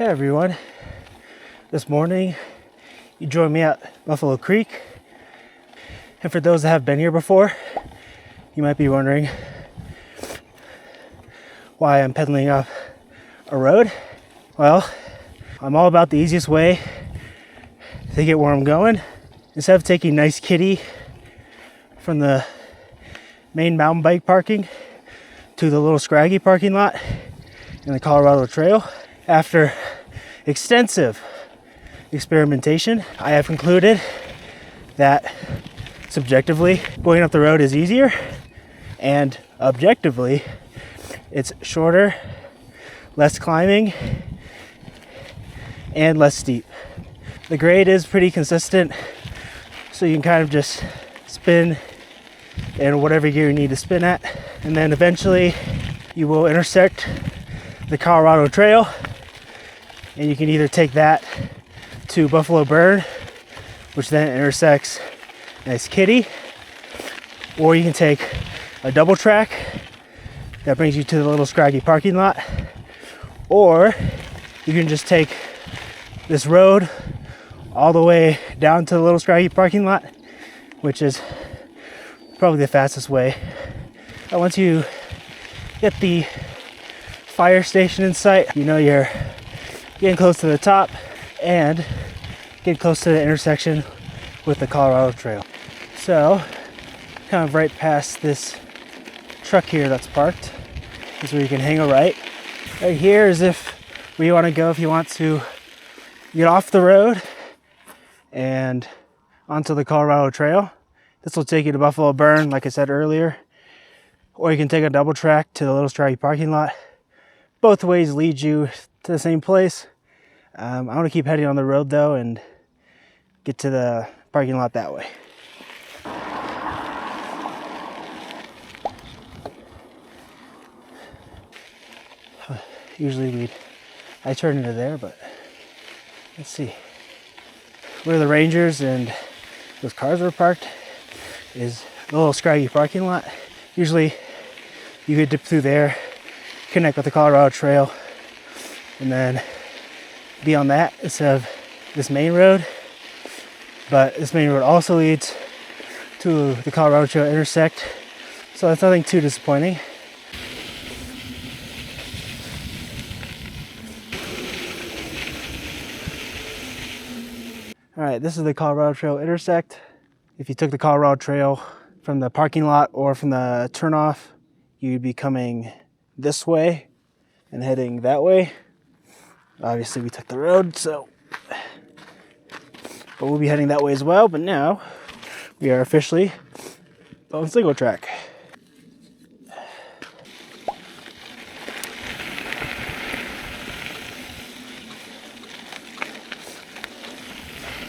Hey everyone, this morning you joined me at Buffalo Creek, and for those that have been here before, you might be wondering why I'm pedaling up a road. Well, I'm all about the easiest way to get where I'm going. Instead of taking Nice Kitty from the main mountain bike parking to the little scraggy parking lot in the Colorado Trail, after extensive experimentation, I have concluded that subjectively going up the road is easier, and objectively it's shorter, less climbing, and less steep. The grade is pretty consistent, so you can kind of just spin in whatever gear you need to spin at, and then eventually you will intersect the Colorado Trail, and you can either take that to Buffalo Burn, which then intersects Nice Kitty, or you can take a double track that brings you to the little scraggy parking lot, or you can just take this road all the way down to the little scraggy parking lot, which is probably the fastest way. And once you get the fire station in sight, you know you're getting close to the top and getting close to the intersection with the Colorado Trail. So, kind of right past this truck here that's parked is where you can hang a right. Right here is where you want to go if you want to get off the road and onto the Colorado Trail. This will take you to Buffalo Burn, like I said earlier, or you can take a double track to the little scraggy parking lot. Both ways lead you to the same place. I want to keep heading on the road though and get to the parking lot that way. Usually I turn into there, but let's see. Where the Rangers and those cars were parked is the little scraggy parking lot. Usually you could dip through there, connect with the Colorado Trail, and then be on that instead of this main road. But this main road also leads to the Colorado Trail intersect, so that's nothing too disappointing. All right, this is the Colorado Trail intersect. If you took the Colorado Trail from the parking lot or from the turnoff, you'd be coming this way and heading that way. Obviously we took the road, but we'll be heading that way as well. But now we are officially on single track.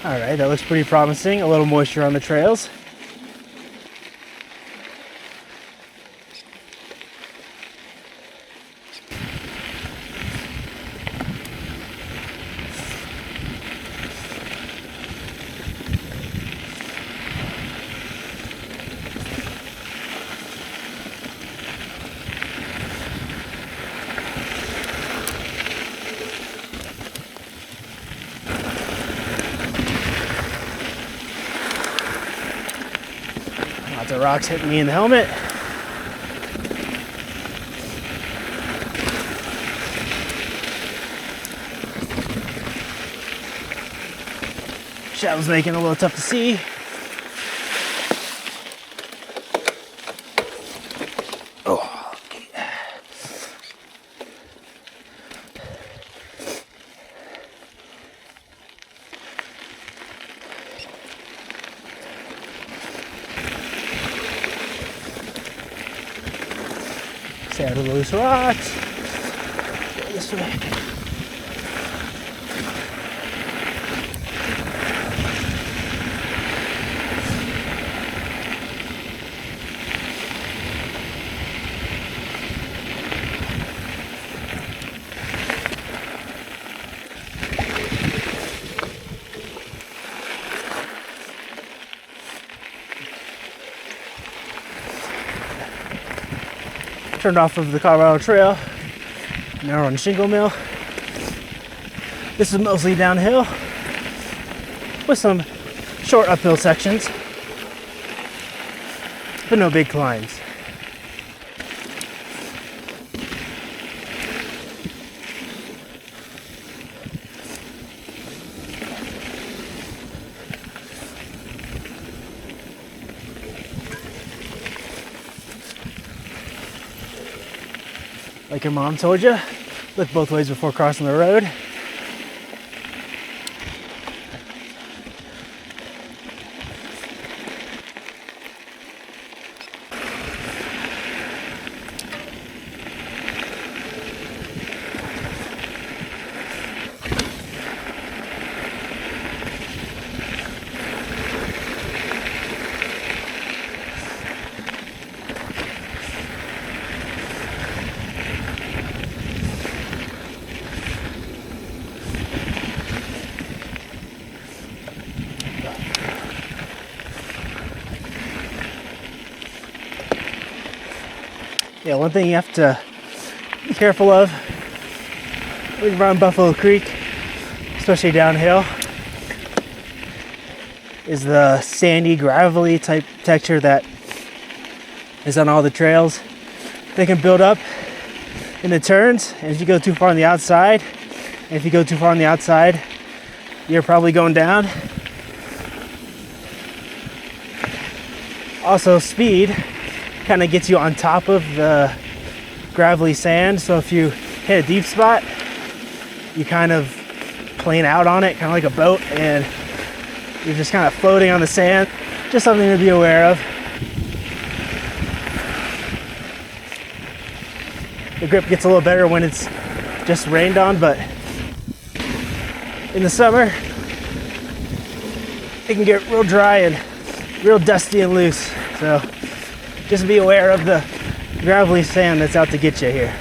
All right, that looks pretty promising. A little moisture on the trails. Lots of rocks hitting me in the helmet. Shadow's making it a little tough to see. Oh, okay. Stay out of the loose rocks. Go this way. turned off of the Colorado Trail. Now we're on Shingle Mill. This is mostly downhill with some short uphill sections, but no big climbs. Like your mom told you, look both ways before crossing the road. Yeah, one thing you have to be careful of when you run Buffalo Creek, especially downhill, is the sandy, gravelly type texture that is on all the trails. They can build up in the turns, and if you go too far on the outside, you're probably going down. Also, speed kind of gets you on top of the gravelly sand, so if you hit a deep spot, you kind of plane out on it, kind of like a boat, and you're just kind of floating on the sand. Just something to be aware of. The grip gets a little better when it's just rained on, but in the summer, it can get real dry and real dusty and loose. So just be aware of the gravelly sand that's out to get you here.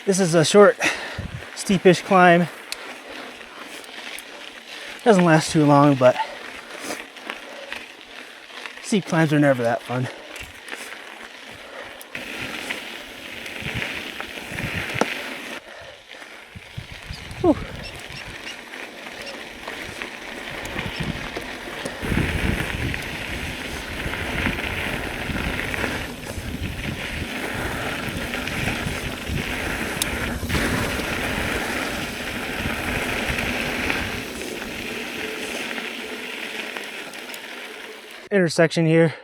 This is a short, steepish climb. Doesn't last too long, but steep climbs are never that fun. Whew. Intersection here.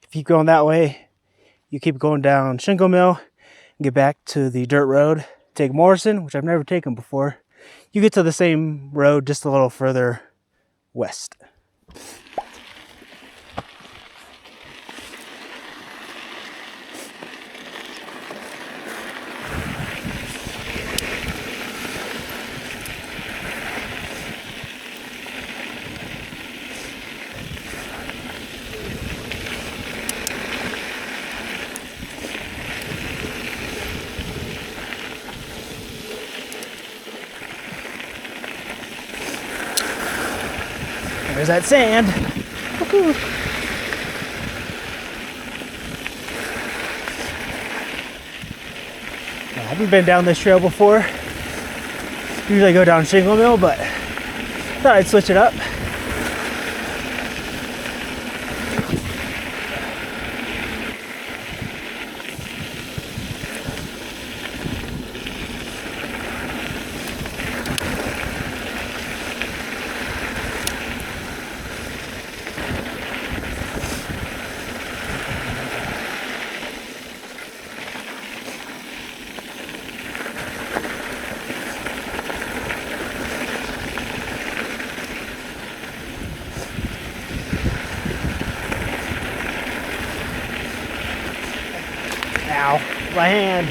If you keep going that way, you keep going down Shingle Mill and get back to the dirt road. Take Morrison, which I've never taken before. You get to the same road just a little further west. There's that sand. Woo-hoo. I haven't been down this trail before. Usually I go down Shingle Mill, but thought I'd switch it up. Ow, my hand.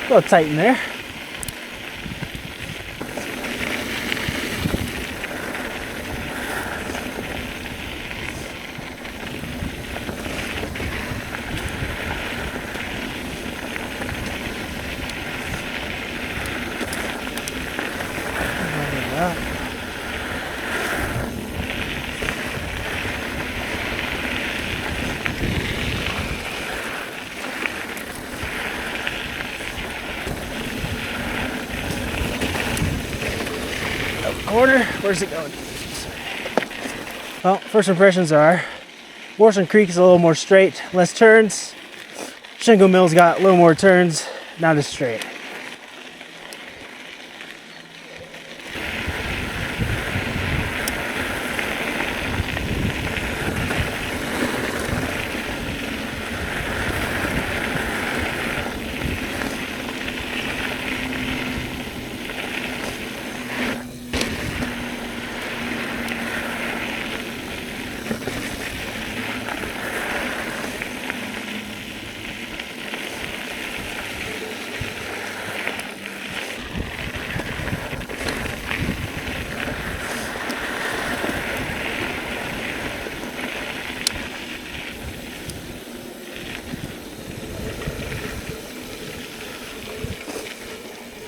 A little tight in there. Corner, where's it going? Well, first impressions are Morrison Creek is a little more straight, less turns. Shingle Mill's got a little more turns, not as straight.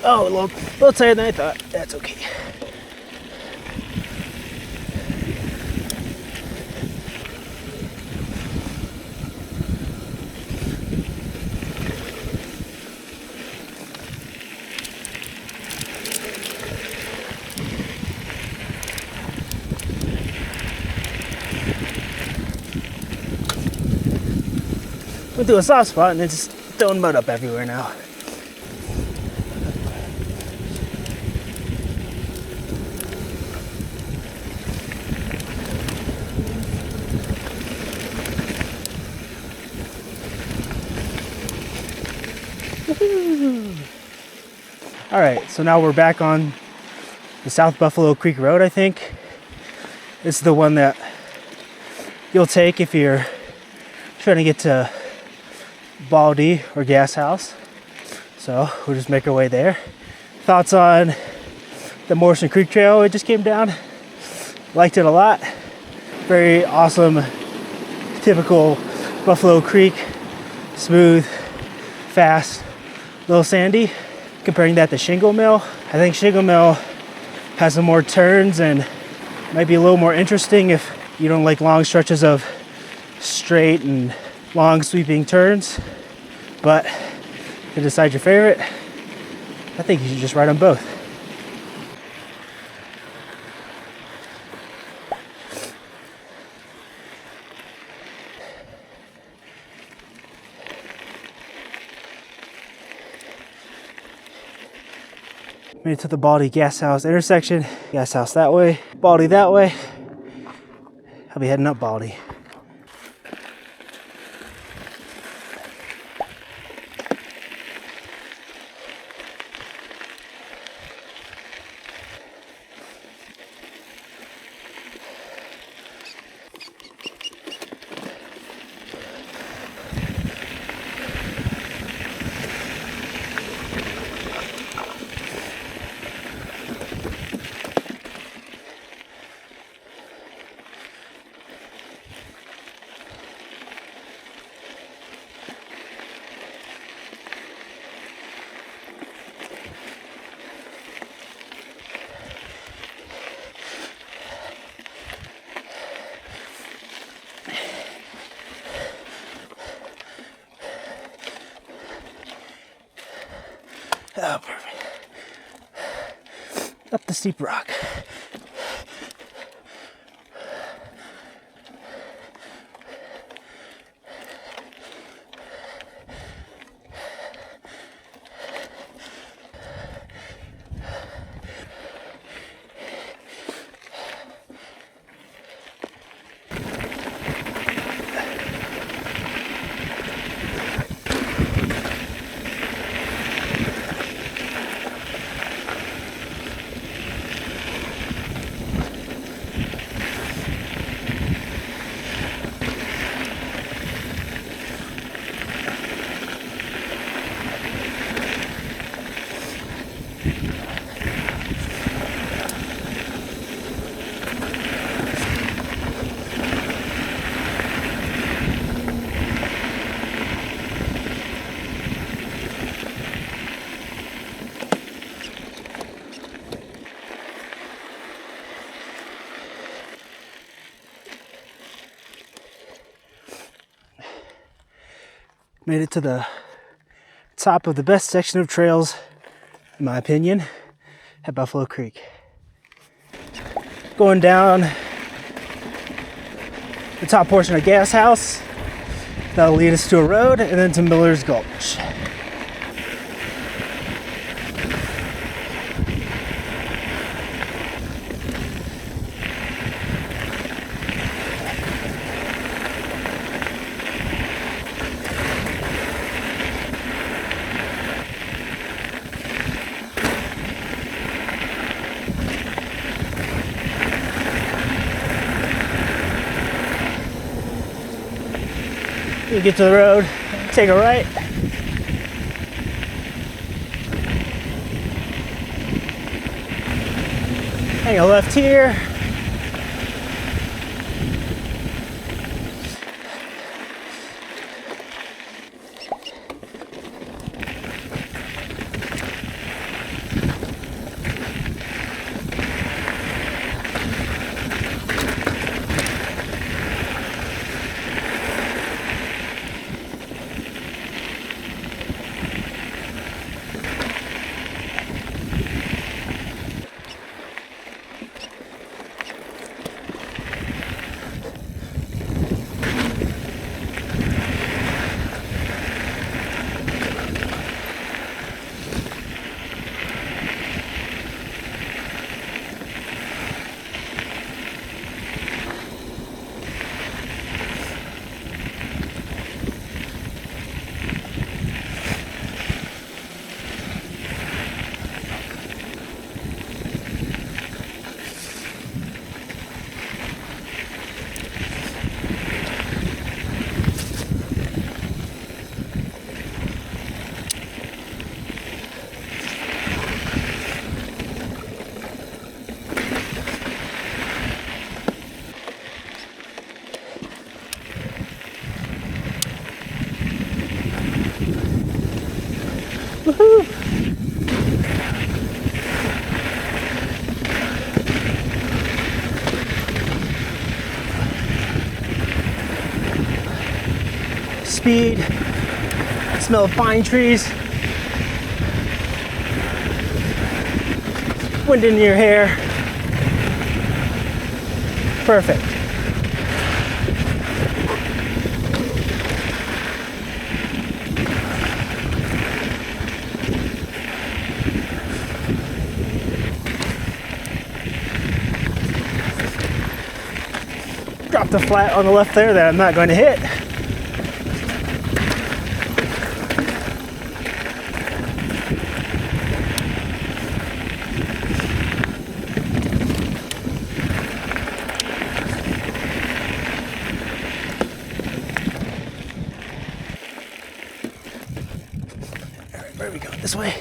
Oh, a little tighter than I thought. That's okay. Went through a soft spot and it's just throwing mud up everywhere now. All right, so now we're back on the South Buffalo Creek Road, I think. This is the one that you'll take if you're trying to get to Baldi or Gas House. So we'll just make our way there. Thoughts on the Morrison Creek Trail? It just came down. Liked it a lot. Very awesome, typical Buffalo Creek. Smooth, fast, a little sandy. Comparing that to Shingle Mill, I think Shingle Mill has some more turns and might be a little more interesting if you don't like long stretches of straight and long sweeping turns. But to decide your favorite, I think you should just ride on both. Made it to the Baldi Gas House intersection. Gas House that way, Baldi that way. I'll be heading up Baldi. Oh, perfect. Up the steep rock. Made it to the top of the best section of trails, in my opinion, at Buffalo Creek. Going down the top portion of Gas House, that'll lead us to a road and then to Miller's Gulch. You get to the road, take a right. Hang a left here. Woohoo! Speed, smell of pine trees, wind in your hair. Perfect. Dropped a flat on the left there that I'm not going to hit. All right, where are we going? This way.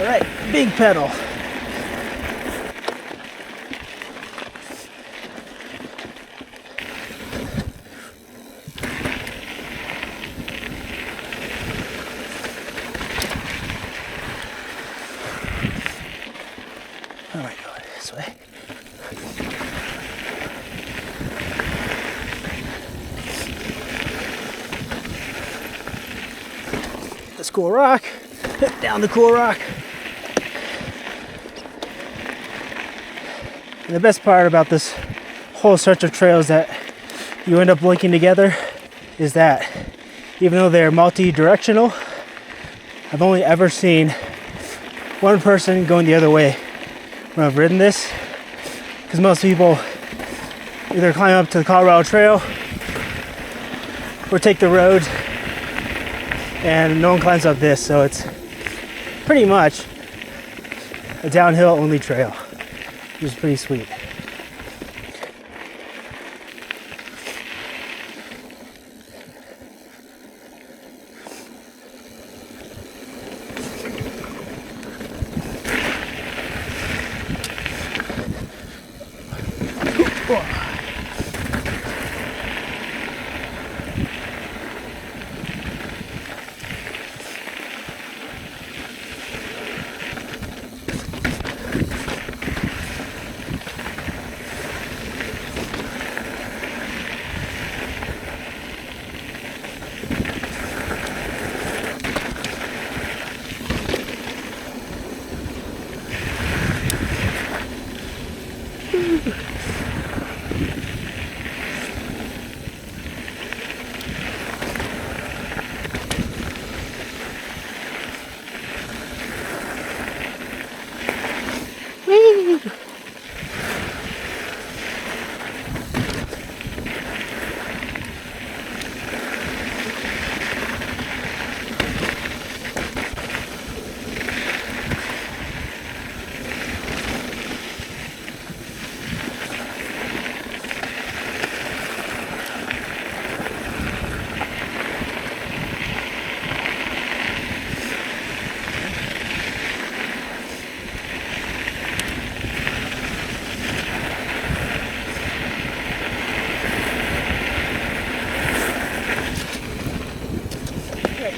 All right, big pedal. Oh my God, this way. This cool rock, down the cool rock. And the best part about this whole stretch of trails that you end up linking together is that even though they're multi-directional, I've only ever seen one person going the other way when I've ridden this. because most people either climb up to the Colorado Trail or take the road, and no one climbs up this, so it's pretty much a downhill only trail, which is pretty sweet.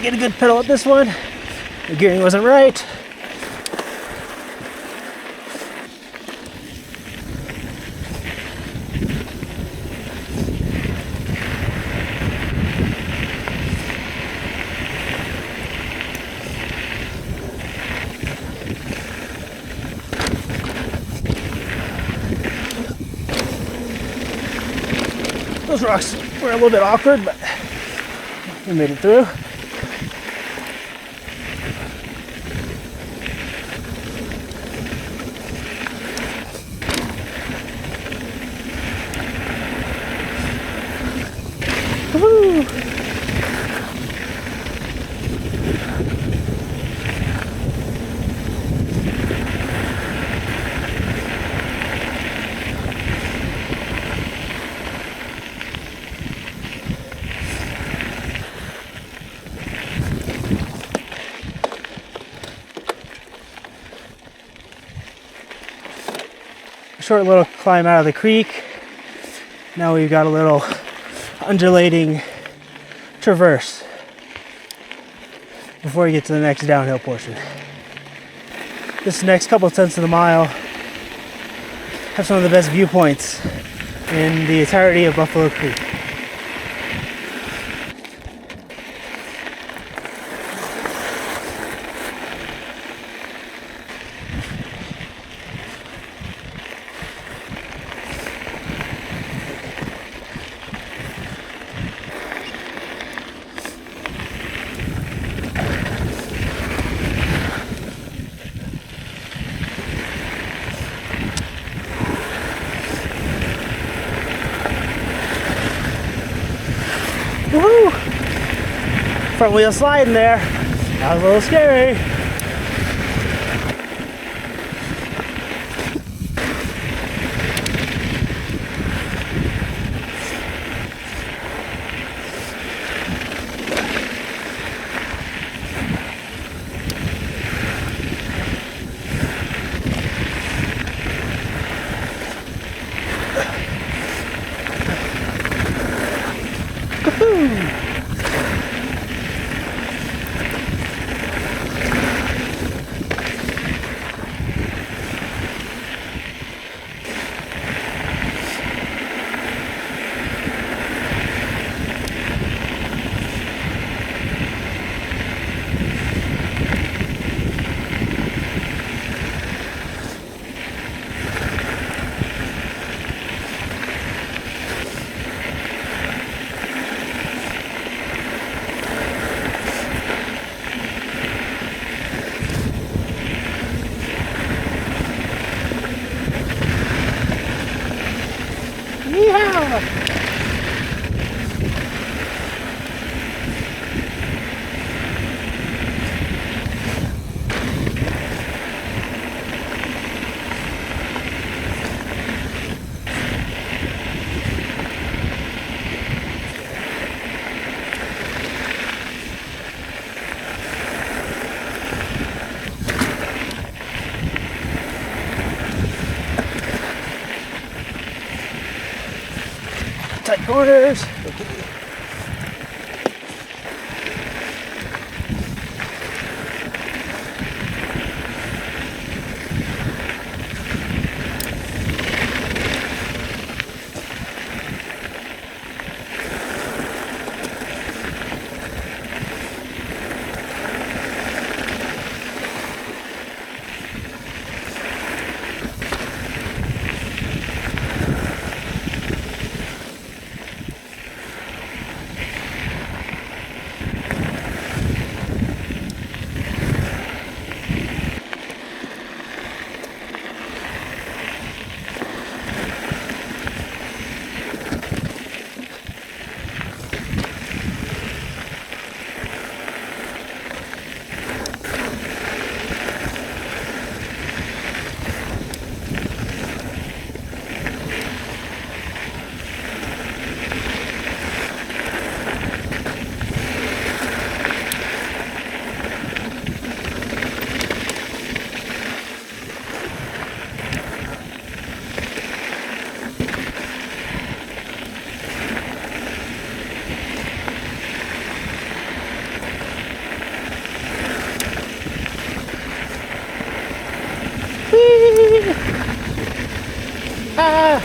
Get a good pedal at this one. The gearing wasn't right. Those rocks were a little bit awkward, but we made it through. Woo! Short little climb out of the creek. Now we've got a little undulating traverse before we get to the next downhill portion. This next couple of tenths of the mile have some of the best viewpoints in the entirety of Buffalo Creek. Woohoo! Front wheel sliding there. That was a little scary. Tight corners. Ah.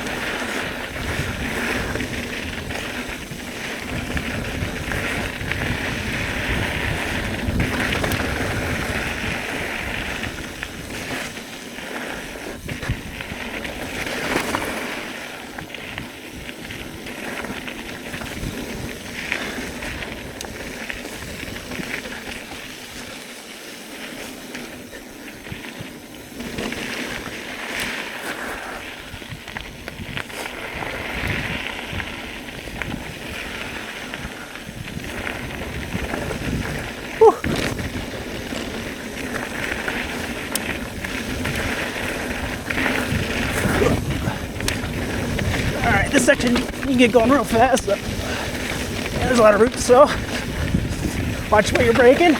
Alright, this section you can get going real fast. There's a lot of roots, so watch where you're braking.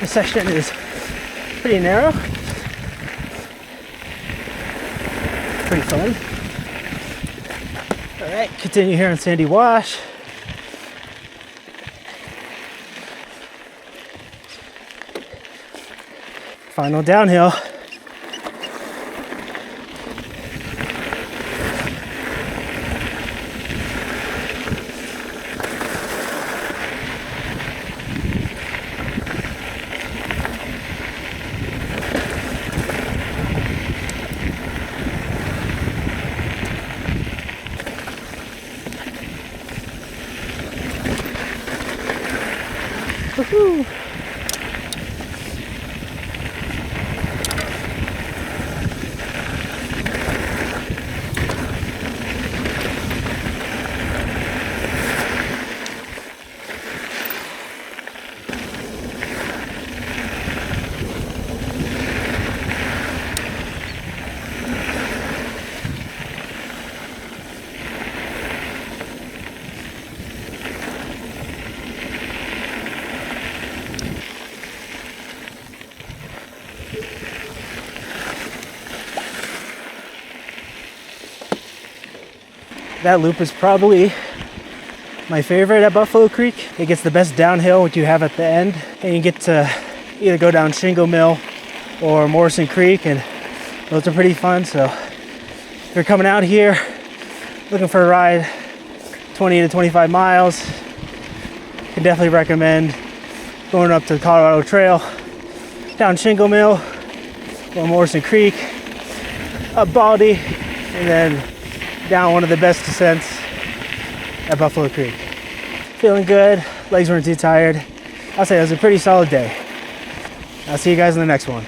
This section is pretty narrow, pretty fun. All right, continue here on Sandy Wash. Final downhill. Woohoo! That loop is probably my favorite at Buffalo Creek. It gets the best downhill, which you have at the end, and you get to either go down Shingle Mill or Morrison Creek, and those are pretty fun. So if you're coming out here looking for a ride 20 to 25 miles, I can definitely recommend going up to the Colorado Trail, down Shingle Mill, Going Morrison Creek, up Baldi, and then down one of the best descents at Buffalo Creek. Feeling good, legs weren't too tired. I'll say it was a pretty solid day. I'll see you guys in the next one.